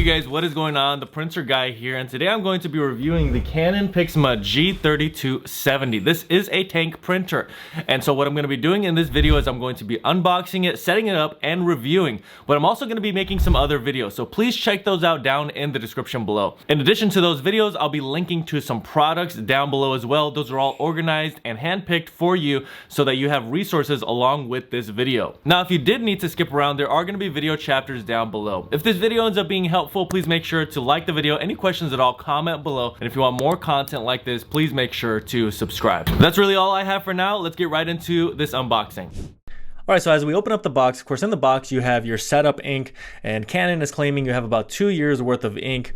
guys, what is going on? The printer guy here, and today I'm going to be reviewing the Canon Pixma G3270. This is a tank printer, and so what I'm going to be doing in this video is I'm going to be unboxing it, setting it up, and reviewing, but I'm also going to be making some other videos, so please check those out down in the description below. In addition to those videos, I'll be linking to some products down below as well. Those are all organized and handpicked for you so that you have resources along with this video. Now, if you did need to skip around, there are going to be video chapters down below. If this video ends up being helpful, please make sure to like the video. Any questions at all, comment below. And if you want more content like this, please make sure to subscribe. That's really all I have for now. Let's get right into this unboxing. All right, so as we open up the box, of course, in the box, you have your setup ink, and Canon is claiming you have about 2 years worth of ink.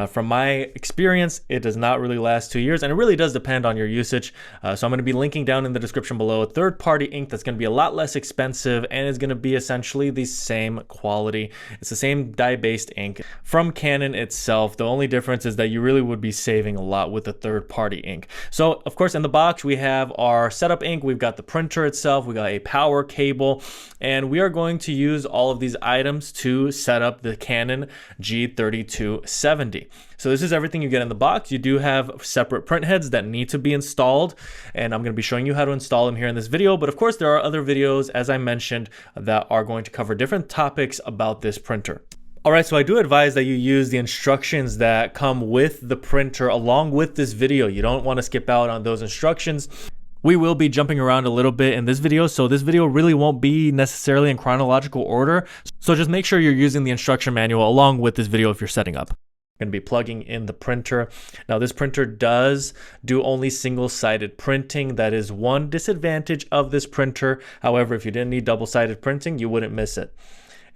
From my experience, it does not really last 2 years, and it really does depend on your usage. So I'm gonna be linking down in the description below a third-party ink that's gonna be a lot less expensive and is gonna be essentially the same quality. It's the same dye-based ink from Canon itself. The only difference is that you really would be saving a lot with a third-party ink. So, of course, in the box, we have our setup ink, we've got the printer itself, we got a power cable, and we are going to use all of these items to set up the Canon G3270. So this is everything you get in the box. You do have separate print heads that need to be installed, and I'm going to be showing you how to install them here in this video. But of course, there are other videos, as I mentioned, that are going to cover different topics about this printer. All right, so I do advise that you use the instructions that come with the printer along with this video. You don't want to skip out on those instructions. We will be jumping around a little bit in this video, so this video really won't be necessarily in chronological order. So just make sure you're using the instruction manual along with this video if you're setting up. I'm going to be plugging in the printer. Now, this printer does do only single-sided printing. That is one disadvantage of this printer. However, if you didn't need double-sided printing, you wouldn't miss it.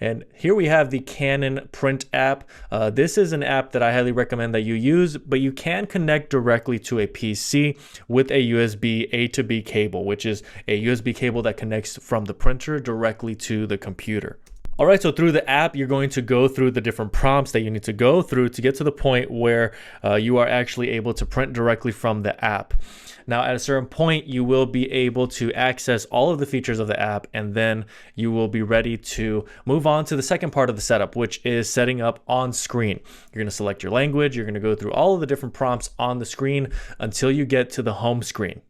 And here we have the Canon print app. This is an app that I highly recommend that you use, but you can connect directly to a PC with a USB A to B cable, which is a USB cable that connects from the printer directly to the computer. All right, so through the app, you're going to go through the different prompts that you need to go through to get to the point where you are actually able to print directly from the app. Now, at a certain point, you will be able to access all of the features of the app, and then you will be ready to move on to the second part of the setup, which is setting up on screen. You're going to select your language. You're going to go through all of the different prompts on the screen until you get to the home screen.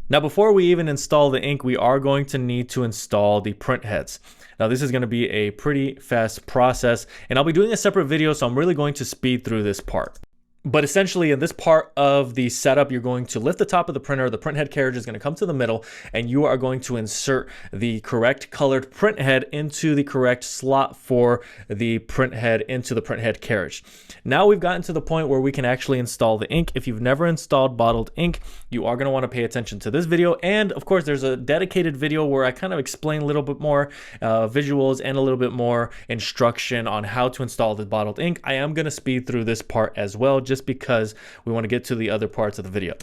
Now, before we even install the ink, we are going to need to install the print heads. Now, this is going to be a pretty fast process, and I'll be doing a separate video, so I'm really going to speed through this part. But essentially, in this part of the setup, you're going to lift the top of the printer. The print head carriage is going to come to the middle, and you are going to insert the correct colored print head into the correct slot for the print head into the print head carriage. Now we've gotten to the point where we can actually install the ink. If you've never installed bottled ink, you are going to want to pay attention to this video. And of course, there's a dedicated video where I kind of explain a little bit more visuals and a little bit more instruction on how to install the bottled ink. I am going to speed through this part as well, just because we want to get to the other parts of the video.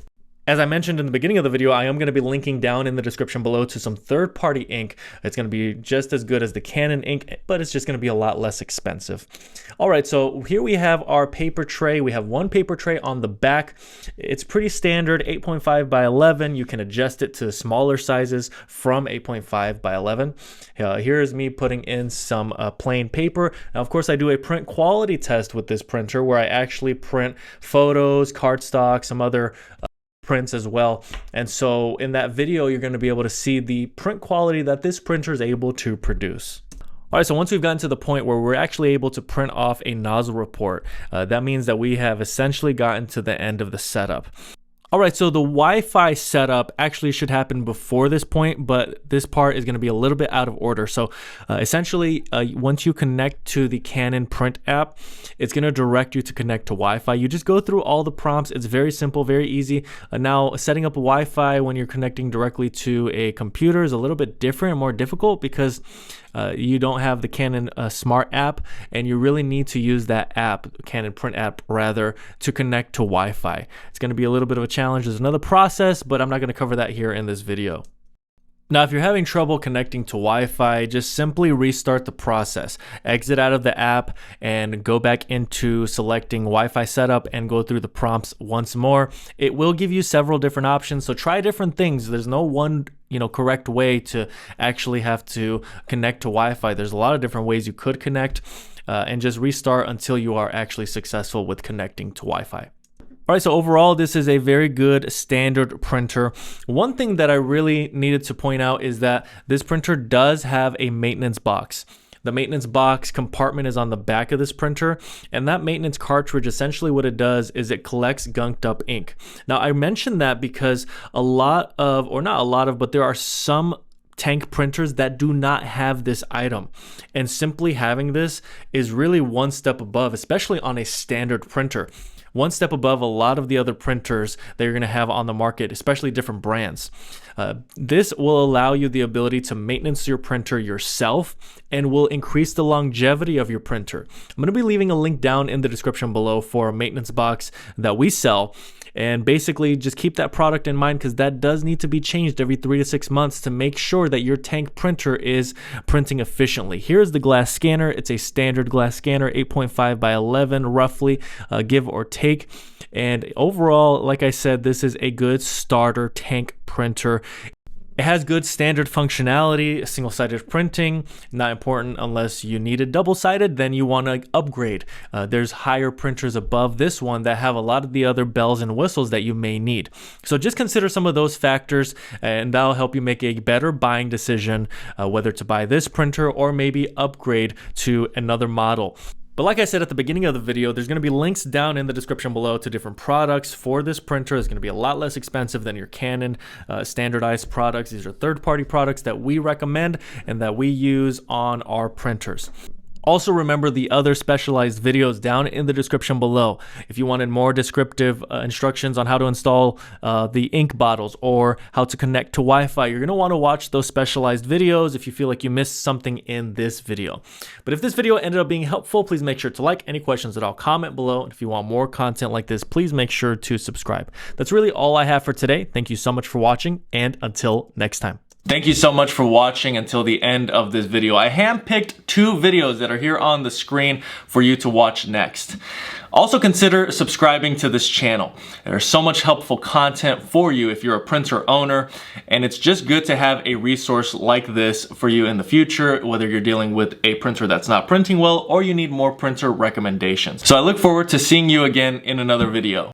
As I mentioned in the beginning of the video, I am going to be linking down in the description below to some third-party ink. It's going to be just as good as the Canon ink, but it's just going to be a lot less expensive. All right, so here we have our paper tray. We have one paper tray on the back. It's pretty standard, 8.5 by 11. You can adjust it to smaller sizes from 8.5 by 11. Here is me putting in some plain paper. Now, of course, I do a print quality test with this printer where I actually print photos, cardstock, some other prints as well. And so in that video, you're going to be able to see the print quality that this printer is able to produce. All right, so once we've gotten to the point where we're actually able to print off a nozzle report, that means that we have essentially gotten to the end of the setup. All right, so the Wi-Fi setup actually should happen before this point, but this part is going to be a little bit out of order. So essentially, once you connect to the Canon print app, it's going to direct you to connect to Wi-Fi. You just go through all the prompts. It's very simple, very easy. Now, setting up Wi-Fi when you're connecting directly to a computer is a little bit different and more difficult because you don't have the Canon Smart app, and you really need to use that app, Canon print app rather, to connect to Wi-Fi. It's going to be a little bit of a challenge. There's another process, but I'm not going to cover that here in this video. Now, if you're having trouble connecting to Wi-Fi, just simply restart the process. Exit out of the app and go back into selecting Wi-Fi setup and go through the prompts once more. It will give you several different options, so try different things. There's no one correct way to actually have to connect to Wi-Fi. There's a lot of different ways you could connect. and just restart until you are actually successful with connecting to Wi-Fi. All right, so overall, this is a very good standard printer. One thing that I really needed to point out is that this printer does have a maintenance box. The maintenance box compartment is on the back of this printer, and that maintenance cartridge, essentially what it does is it collects gunked up ink. Now, I mentioned that because a lot of, or not a lot of, but there are some tank printers that do not have this item, and simply having this is really one step above, especially on a standard printer. One step above a lot of the other printers that you're going to have on the market, especially different brands. This will allow you the ability to maintenance your printer yourself and will increase the longevity of your printer. I'm going to be leaving a link down in the description below for a maintenance box that we sell. And basically just keep that product in mind, because that does need to be changed every 3 to 6 months to make sure that your tank printer is printing efficiently. Here's the glass scanner. It's a standard glass scanner, 8.5 by 11 roughly, give or take. And overall, like I said, this is a good starter tank printer. It has good standard functionality, single-sided printing, not important unless you need it double-sided, then you want to upgrade. There's higher printers above this one that have a lot of the other bells and whistles that you may need. So just consider some of those factors, and that'll help you make a better buying decision, whether to buy this printer or maybe upgrade to another model. But like I said at the beginning of the video, there's going to be links down in the description below to different products for this printer. It's going to be a lot less expensive than your Canon standardized products. These are third-party products that we recommend and that we use on our printers. Also, remember the other specialized videos down in the description below. If you wanted more descriptive instructions on how to install the ink bottles or how to connect to Wi-Fi, you're going to want to watch those specialized videos if you feel like you missed something in this video. But if this video ended up being helpful, please make sure to like. Any questions at all, comment below. And if you want more content like this, please make sure to subscribe. That's really all I have for today. Thank you so much for watching, and until next time. Thank you so much for watching until the end of this video. I handpicked 2 videos that are here on the screen for you to watch next. Also consider subscribing to this channel. There's so much helpful content for you if you're a printer owner, and it's just good to have a resource like this for you in the future, whether you're dealing with a printer that's not printing well or you need more printer recommendations. So I look forward to seeing you again in another video.